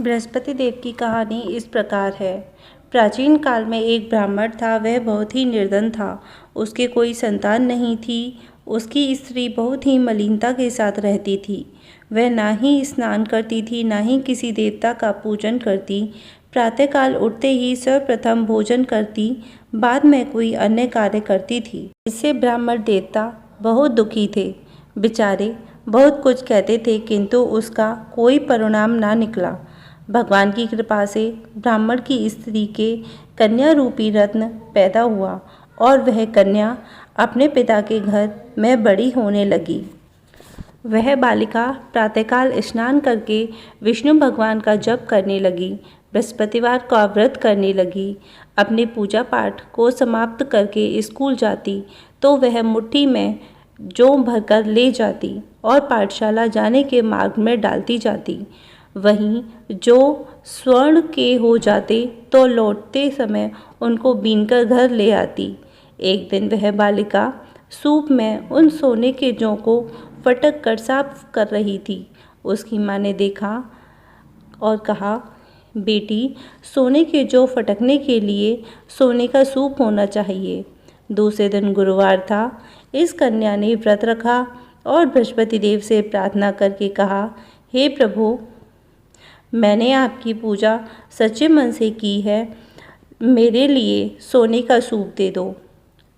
बृहस्पति देव की कहानी इस प्रकार है। प्राचीन काल में एक ब्राह्मण था। वह बहुत ही निर्धन था। उसके कोई संतान नहीं थी। उसकी स्त्री बहुत ही मलिनता के साथ रहती थी। वह ना ही स्नान करती थी, ना ही किसी देवता का पूजन करती। प्रातःकाल उठते ही सर्वप्रथम भोजन करती, बाद में कोई अन्य कार्य करती थी। इससे ब्राह्मण देवता बहुत दुखी थे। बेचारे बहुत कुछ कहते थे, किंतु उसका कोई परिणाम ना निकला। भगवान की कृपा से ब्राह्मण की स्त्री के कन्या रूपी रत्न पैदा हुआ और वह कन्या अपने पिता के घर में बड़ी होने लगी। वह बालिका प्रातःकाल स्नान करके विष्णु भगवान का जप करने लगी। बृहस्पतिवार का व्रत करने लगी। अपने पूजा पाठ को समाप्त करके स्कूल जाती तो वह मुट्ठी में जौ भरकर ले जाती और पाठशाला जाने के मार्ग में डालती जाती। वहीं जो स्वर्ण के हो जाते तो लौटते समय उनको बीनकर घर ले आती। एक दिन वह बालिका सूप में उन सोने के जौ को फटक कर साफ कर रही थी। उसकी माँ ने देखा और कहा, बेटी, सोने के जौ फटकने के लिए सोने का सूप होना चाहिए। दूसरे दिन गुरुवार था। इस कन्या ने व्रत रखा और बृहस्पति देव से प्रार्थना करके कहा, हे प्रभु, मैंने आपकी पूजा सच्चे मन से की है, मेरे लिए सोने का सूप दे दो।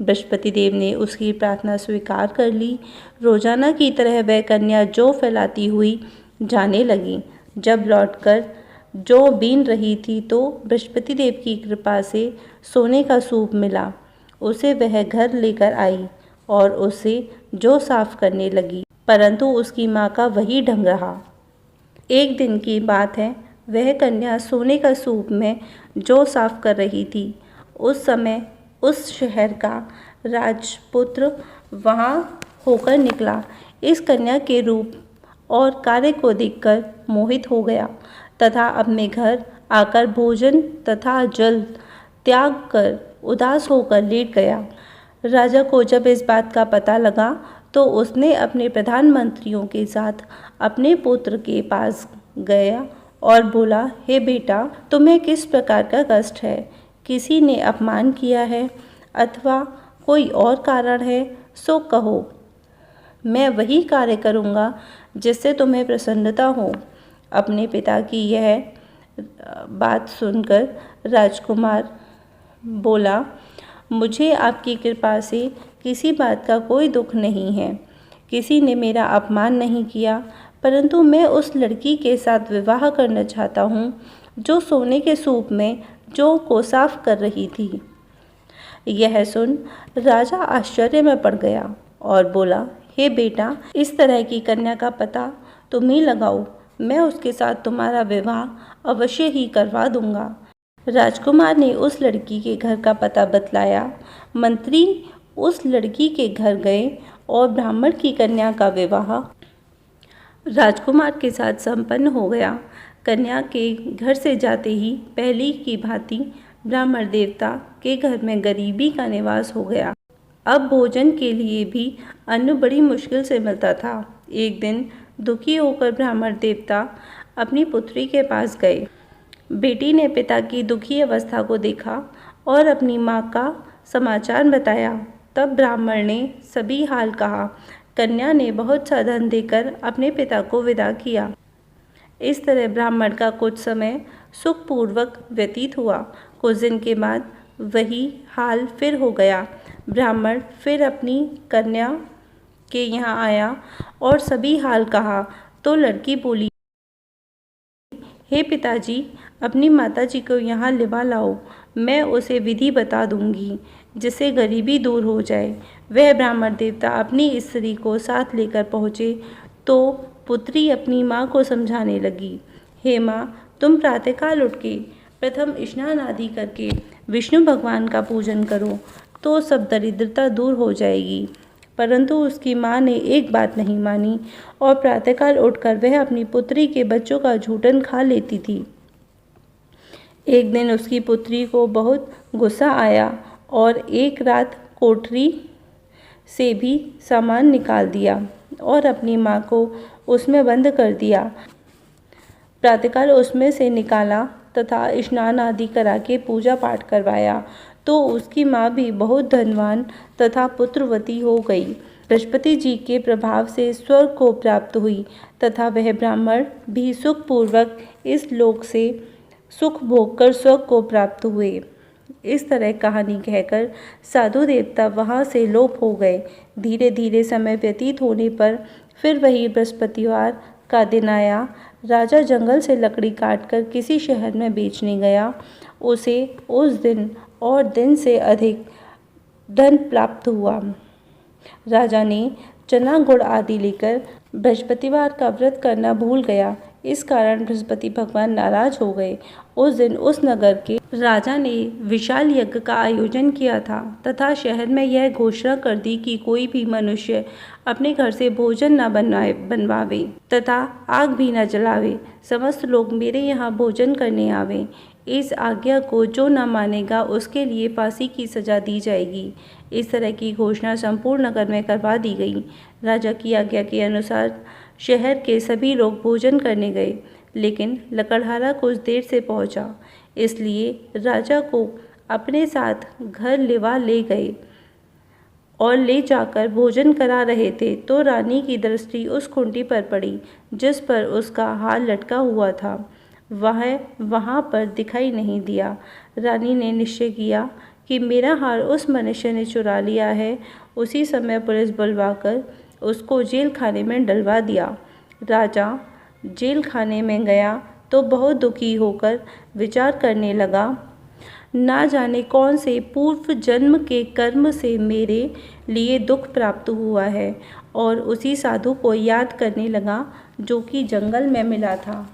बृहस्पति देव ने उसकी प्रार्थना स्वीकार कर ली। रोजाना की तरह वह कन्या जौ फैलाती हुई जाने लगी। जब लौटकर जौ बीन रही थी तो बृहस्पति देव की कृपा से सोने का सूप मिला। उसे वह घर लेकर आई और उसे जौ साफ करने लगी, परंतु उसकी माँ का वही ढंग रहा। एक दिन की बात है, वह कन्या सोने का सूप में जौ साफ कर रही थी। उस समय उस शहर का राजपुत्र वहाँ होकर निकला। इस कन्या के रूप और कार्य को देखकर मोहित हो गया तथा अपने घर आकर भोजन तथा जल त्याग कर उदास होकर लेट गया। राजा को जब इस बात का पता लगा तो उसने अपने प्रधानमंत्रियों के साथ अपने पुत्र के पास गया और बोला, हे बेटा, तुम्हें किस प्रकार का कष्ट है? किसी ने अपमान किया है अथवा कोई और कारण है? सो कहो, मैं वही कार्य करूँगा जिससे तुम्हें प्रसन्नता हो। अपने पिता की यह बात सुनकर राजकुमार बोला, मुझे आपकी कृपा से किसी बात का कोई दुख नहीं है। किसी ने मेरा अपमान नहीं किया, परंतु मैं उस लड़की के साथ विवाह करना चाहता हूँ जो सोने के सूप में जौ को साफ कर रही थी। यह सुन राजा आश्चर्य में पड़ गया और बोला, हे बेटा, इस तरह की कन्या का पता तुम ही लगाओ, मैं उसके साथ तुम्हारा विवाह अवश्य ही करवा दूंगा। राजकुमार ने उस लड़की के घर का पता बतलाया। मंत्री उस लड़की के घर गए और ब्राह्मण की कन्या का विवाह राजकुमार के साथ संपन्न हो गया। कन्या के घर से जाते ही पहली की भांति ब्राह्मण देवता के घर में गरीबी का निवास हो गया। अब भोजन के लिए भी अन्न बड़ी मुश्किल से मिलता था। एक दिन दुखी होकर ब्राह्मण देवता अपनी पुत्री के पास गए। बेटी ने पिता की दुखी अवस्था को देखा और अपनी माँ का समाचार बताया। तब ब्राह्मण ने सभी हाल कहा। कन्या ने बहुत सा धन देकर अपने पिता को विदा किया। इस तरह ब्राह्मण का कुछ समय सुखपूर्वक व्यतीत हुआ। कुछ दिन के बाद वही हाल फिर हो गया। ब्राह्मण फिर अपनी कन्या के यहाँ आया और सभी हाल कहा तो लड़की बोली, हे पिताजी, अपनी माताजी को यहाँ लिवा लाओ, मैं उसे विधि बता दूंगी जिससे गरीबी दूर हो जाए। वह ब्राह्मण देवता अपनी स्त्री को साथ लेकर पहुँचे तो पुत्री अपनी माँ को समझाने लगी, हे माँ, तुम प्रातःकाल उठ के प्रथम स्नान आदि करके विष्णु भगवान का पूजन करो तो सब दरिद्रता दूर हो जाएगी। परंतु उसकी माँ ने एक बात नहीं मानी और प्रातःकाल उठकर वह अपनी पुत्री के बच्चों का झूठन खा लेती थी। एक दिन उसकी पुत्री को बहुत गुस्सा आया और एक रात कोठरी से भी सामान निकाल दिया और अपनी माँ को उसमें बंद कर दिया। प्रातःकाल उसमें से निकाला तथा स्नान आदि करा के पूजा पाठ करवाया तो उसकी माँ भी बहुत धनवान तथा पुत्रवती हो गई। बृहस्पति जी के प्रभाव से स्वर्ग को प्राप्त हुई तथा वह ब्राह्मण भी सुखपूर्वक इस लोक से सुख भोग कर स्वर्ग को प्राप्त हुए। इस तरह कहानी कहकर साधु देवता वहाँ से लोप हो गए। धीरे धीरे समय व्यतीत होने पर फिर वही बृहस्पतिवार का दिन आया। राजा जंगल से लकड़ी काटकर किसी शहर में बेचने गया। उसे उस दिन और दिन से अधिक धन प्राप्त हुआ। राजा ने चना गुड़ आदि लेकर बृहस्पतिवार का व्रत करना भूल गया। इस कारण बृहस्पति भगवान नाराज हो गए। उस दिन उस नगर के राजा ने विशाल यज्ञ का आयोजन किया था तथा शहर में यह घोषणा कर दी कि कोई भी मनुष्य अपने घर से भोजन न बनवावे तथा आग भी न जलावे। समस्त लोग मेरे यहाँ भोजन करने आवे। इस आज्ञा को जो न मानेगा उसके लिए फांसी की सजा दी जाएगी। इस तरह की घोषणा संपूर्ण नगर में करवा दी गई। राजा की आज्ञा के अनुसार शहर के सभी लोग भोजन करने गए, लेकिन लकड़हारा कुछ देर से पहुंचा, इसलिए राजा को अपने साथ घर लिवा ले गए और ले जाकर भोजन करा रहे थे तो रानी की दृष्टि उस खूंटी पर पड़ी जिस पर उसका हार लटका हुआ था। वह वहाँ पर दिखाई नहीं दिया। रानी ने निश्चय किया कि मेरा हार उस मनुष्य ने चुरा लिया है। उसी समय पुलिस बुलवाकर उसको जेल खाने में डलवा दिया। राजा जेल खाने में गया तो बहुत दुखी होकर विचार करने लगा, ना जाने कौन से पूर्व जन्म के कर्म से मेरे लिए दुख प्राप्त हुआ है, और उसी साधु को याद करने लगा जो कि जंगल में मिला था।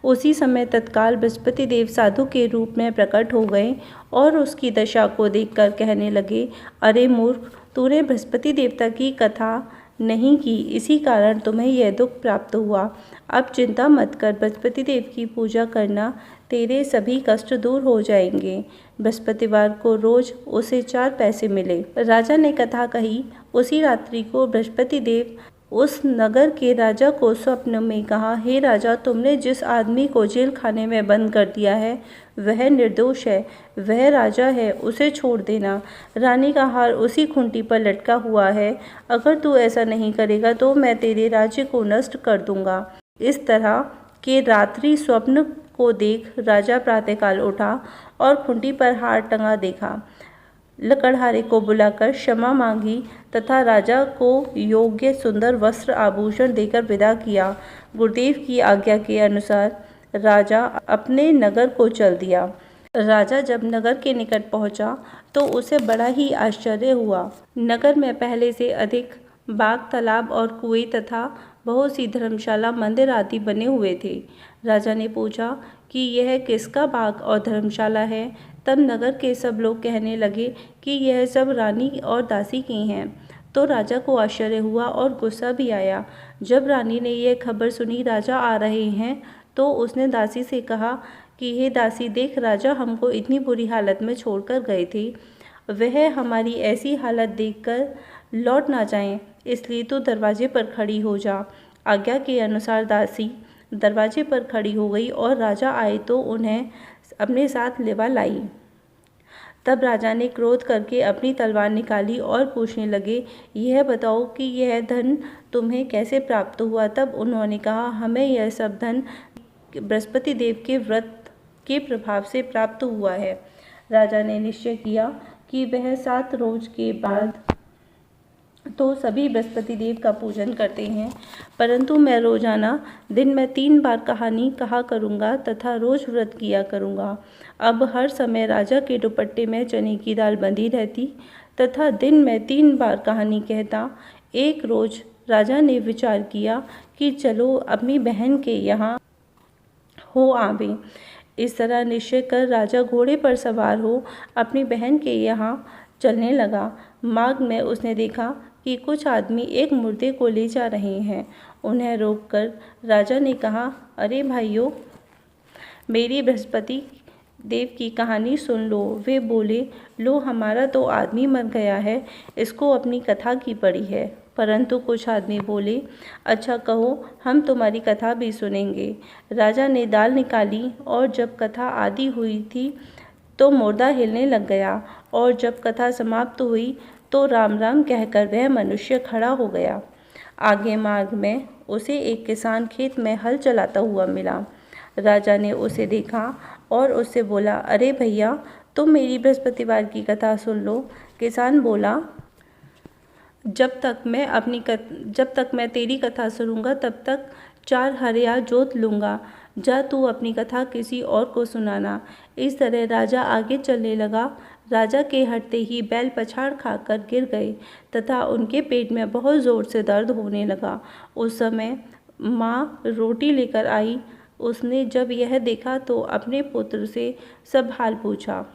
उसी समय तत्काल बृहस्पति देव साधु के रूप में प्रकट हो गए और उसकी दशा को देखकर कहने लगे, अरे मूर्ख, तूने बृहस्पति देवता की कथा नहीं की, इसी कारण तुम्हें यह दुख प्राप्त हुआ। अब चिंता मत कर, बृहस्पति देव की पूजा करना, तेरे सभी कष्ट दूर हो जाएंगे। बृहस्पतिवार को रोज उसे 4 पैसे मिले। राजा ने कथा कही। उसी रात्रि को बृहस्पति देव उस नगर के राजा को स्वप्न में कहा, हे राजा, तुमने जिस आदमी को जेल खाने में बंद कर दिया है वह निर्दोष है, वह राजा है, उसे छोड़ देना। रानी का हार उसी खूंटी पर लटका हुआ है। अगर तू ऐसा नहीं करेगा तो मैं तेरे राज्य को नष्ट कर दूंगा। इस तरह के रात्रि स्वप्न को देख राजा प्रातःकाल उठा और खूंटी पर हार टंगा देखा। लकड़हारे को बुलाकर क्षमा मांगी तथा राजा को योग्य सुंदर वस्त्र आभूषण देकर विदा किया। गुरुदेव की आज्ञा के अनुसार राजा अपने नगर को चल दिया। राजा जब नगर के निकट पहुंचा तो उसे बड़ा ही आश्चर्य हुआ। नगर में पहले से अधिक बाग, तालाब और कुएं तथा बहुत सी धर्मशाला, मंदिर आदि बने हुए थे। राजा ने पूछा कि यह किसका बाग और धर्मशाला है। तब नगर के सब लोग कहने लगे कि यह सब रानी और दासी की हैं। तो राजा को आश्चर्य हुआ और गुस्सा भी आया। जब रानी ने यह खबर सुनी राजा आ रहे हैं तो उसने दासी से कहा कि हे दासी, देख, राजा हमको इतनी बुरी हालत में छोड़कर गए थे। वह हमारी ऐसी हालत देखकर लौट ना जाएं, इसलिए तू दरवाजे पर खड़ी हो जा। आज्ञा के अनुसार दासी दरवाजे पर खड़ी हो गई और राजा आए तो उन्हें अपने साथ लिवा लाई। तब राजा ने क्रोध करके अपनी तलवार निकाली और पूछने लगे, यह बताओ कि यह धन तुम्हें कैसे प्राप्त हुआ। तब उन्होंने कहा, हमें यह सब धन बृहस्पति देव के व्रत के प्रभाव से प्राप्त हुआ है। राजा ने निश्चय किया कि वह 7 रोज के बाद तो सभी बृहस्पति देव का पूजन करते हैं, परंतु मैं रोजाना दिन में 3 बार कहानी कहा करूँगा तथा रोज व्रत किया करूँगा। अब हर समय राजा के दुपट्टे में चने की दाल बंधी रहती तथा दिन में 3 बार कहानी कहता। एक रोज राजा ने विचार किया कि चलो अपनी बहन के यहाँ हो आवे। इस तरह निश्चय कर राजा घोड़े पर सवार हो अपनी बहन के यहाँ चलने लगा। मार्ग में उसने देखा कि कुछ आदमी एक मुर्दे को ले जा रहे हैं। उन्हें रोककर राजा ने कहा, अरे भाइयों, मेरी बृहस्पति देव की कहानी सुन लो। वे बोले, लो हमारा तो आदमी मर गया है, इसको अपनी कथा की पड़ी है। परंतु कुछ आदमी बोले, अच्छा कहो, हम तुम्हारी कथा भी सुनेंगे। राजा ने दाल निकाली और जब कथा आदि हुई थी तो मुर्दा हिलने लग गया, और जब कथा समाप्त हुई तो राम राम कहकर वह मनुष्य खड़ा हो गया। आगे मार्ग में उसे एक किसान खेत में हल चलाता हुआ मिला। राजा ने उसे देखा और उससे बोला, अरे भैया, तुम मेरी बृहस्पतिवार की कथा सुन लो। किसान बोला, जब तक मैं तेरी कथा सुनूंगा तब तक 4 हरिया जोत लूँगा। जा तू अपनी कथा किसी और को सुनाना। इस तरह राजा आगे चलने लगा। राजा के हटते ही बैल पछाड़ खाकर गिर गए तथा उनके पेट में बहुत ज़ोर से दर्द होने लगा। उस समय माँ रोटी लेकर आई। उसने जब यह देखा तो अपने पुत्र से सब हाल पूछा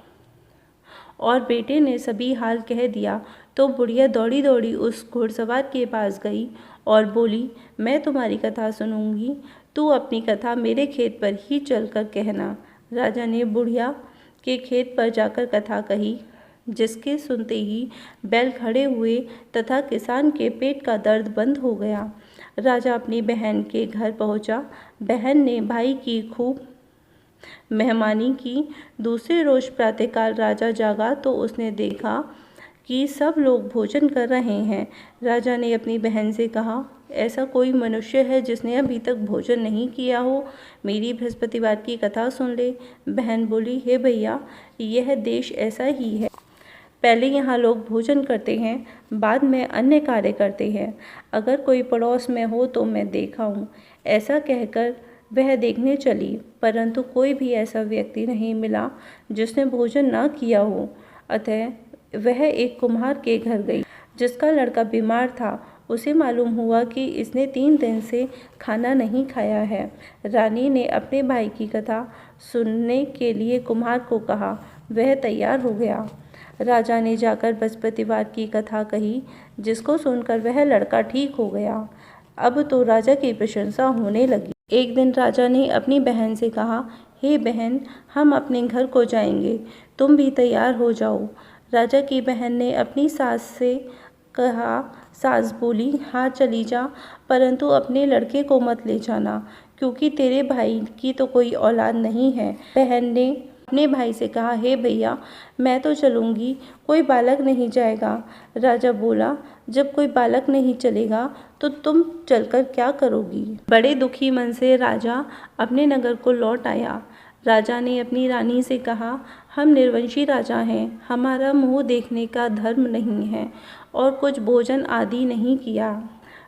और बेटे ने सभी हाल कह दिया। तो बुढ़िया दौड़ी दौड़ी उस घुड़सवार के पास गई और बोली, मैं तुम्हारी कथा सुनूंगी, तू अपनी कथा मेरे खेत पर ही चलकर कहना। राजा ने बुढ़िया के खेत पर जाकर कथा कही, जिसके सुनते ही बैल खड़े हुए तथा किसान के पेट का दर्द बंद हो गया। राजा अपनी बहन के घर पहुंचा। बहन ने भाई की खूब मेहमानी की। दूसरे रोज प्रातःकाल राजा जागा तो उसने देखा कि सब लोग भोजन कर रहे हैं। राजा ने अपनी बहन से कहा, ऐसा कोई मनुष्य है जिसने अभी तक भोजन नहीं किया हो? मेरी बृहस्पतिवार की कथा सुन ले। बहन बोली, हे भैया, यह देश ऐसा ही है। पहले यहाँ लोग भोजन करते हैं, बाद में अन्य कार्य करते हैं। अगर कोई पड़ोस में हो तो मैं देखा हूँ। ऐसा कहकर वह देखने चली, परंतु कोई भी ऐसा व्यक्ति नहीं मिला जिसने भोजन ना किया हो। अतः वह एक कुम्हार के घर गई, जिसका लड़का बीमार था। उसे मालूम हुआ कि इसने 3 दिन से खाना नहीं खाया है। रानी ने अपने भाई की कथा सुनने के लिए कुम्हार को कहा। वह तैयार हो गया। राजा ने जाकर बृहस्पतिवार की कथा कही, जिसको सुनकर वह लड़का ठीक हो गया। अब तो राजा की प्रशंसा होने लगी। एक दिन राजा ने अपनी बहन से कहा, हे बहन, हम अपने घर को जाएंगे, तुम भी तैयार हो जाओ। राजा की बहन ने अपनी सास से कहा। सास बोली, हाँ चली जा, परंतु अपने लड़के को मत ले जाना, क्योंकि तेरे भाई की तो कोई औलाद नहीं है। बहन ने अपने भाई से कहा, हे भैया, मैं तो चलूँगी, कोई बालक नहीं जाएगा। राजा बोला, जब कोई बालक नहीं चलेगा तो तुम चलकर क्या करोगी? बड़े दुखी मन से राजा अपने नगर को लौट आया। राजा ने अपनी रानी से कहा, हम निर्वंशी राजा हैं, हमारा मुँह देखने का धर्म नहीं है और कुछ भोजन आदि नहीं किया।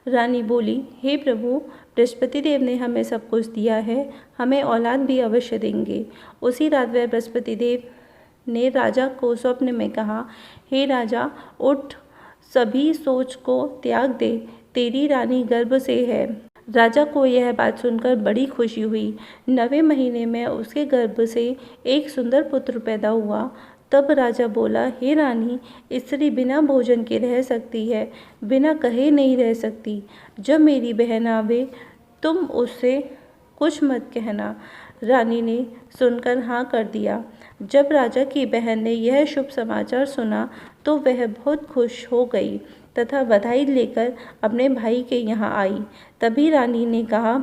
रानी बोली, हे प्रभु, बृहस्पति देव ने हमें सब कुछ दिया है, हमें औलाद भी अवश्य देंगे। उसी रात वह बृहस्पति देव ने राजा को स्वप्न में कहा, हे राजा, उठ, सभी सोच को त्याग दे, तेरी रानी गर्भ से है। राजा को यह बात सुनकर बड़ी खुशी हुई। 9वें महीने में उसके गर्भ से एक सुंदर पुत्र पैदा हुआ। तब राजा बोला, हे रानी, स्त्री बिना भोजन के रह सकती है, बिना कहे नहीं रह सकती। जब मेरी बहन आवे तुम उससे कुछ मत कहना। रानी ने सुनकर हाँ कर दिया। जब राजा की बहन ने यह शुभ समाचार सुना तो वह बहुत खुश हो गई तथा बधाई लेकर अपने भाई के यहाँ आई। तभी रानी ने कहा,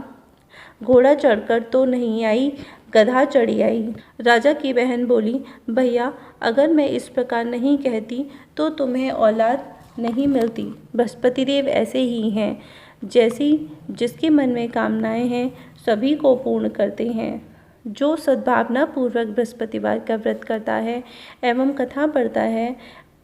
घोड़ा चढ़कर तो नहीं आई, गधा चढ़ी आई। राजा की बहन बोली, भैया, अगर मैं इस प्रकार नहीं कहती तो तुम्हें औलाद नहीं मिलती। बृहस्पति देव ऐसे ही हैं, जैसी जिसके मन में कामनाएं हैं सभी को पूर्ण करते हैं। जो सद्भावना पूर्वक बृहस्पतिवार का व्रत करता है एवं कथा पढ़ता है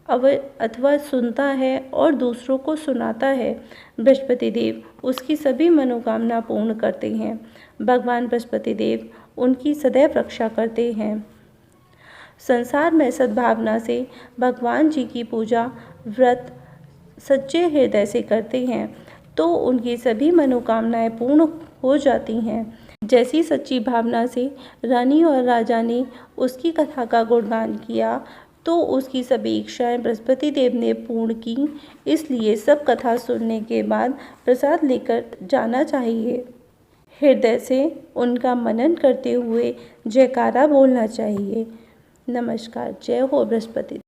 अथवा सुनता है और दूसरों को सुनाता है, बृहस्पति देव उसकी सभी मनोकामना पूर्ण करते हैं। भगवान बृहस्पति देव उनकी सदैव रक्षा करते हैं। संसार में सद्भावना से भगवान जी की पूजा व्रत सच्चे हृदय से करते हैं तो उनकी सभी मनोकामनाएं पूर्ण हो जाती हैं। जैसी सच्ची भावना से रानी और राजा ने उसकी कथा का गुणगान किया तो उसकी सभी इच्छाएं बृहस्पति देव ने पूर्ण की। इसलिए सब कथा सुनने के बाद प्रसाद लेकर जाना चाहिए। हृदय से उनका मनन करते हुए जयकारा बोलना चाहिए। नमस्कार। जय हो बृहस्पति।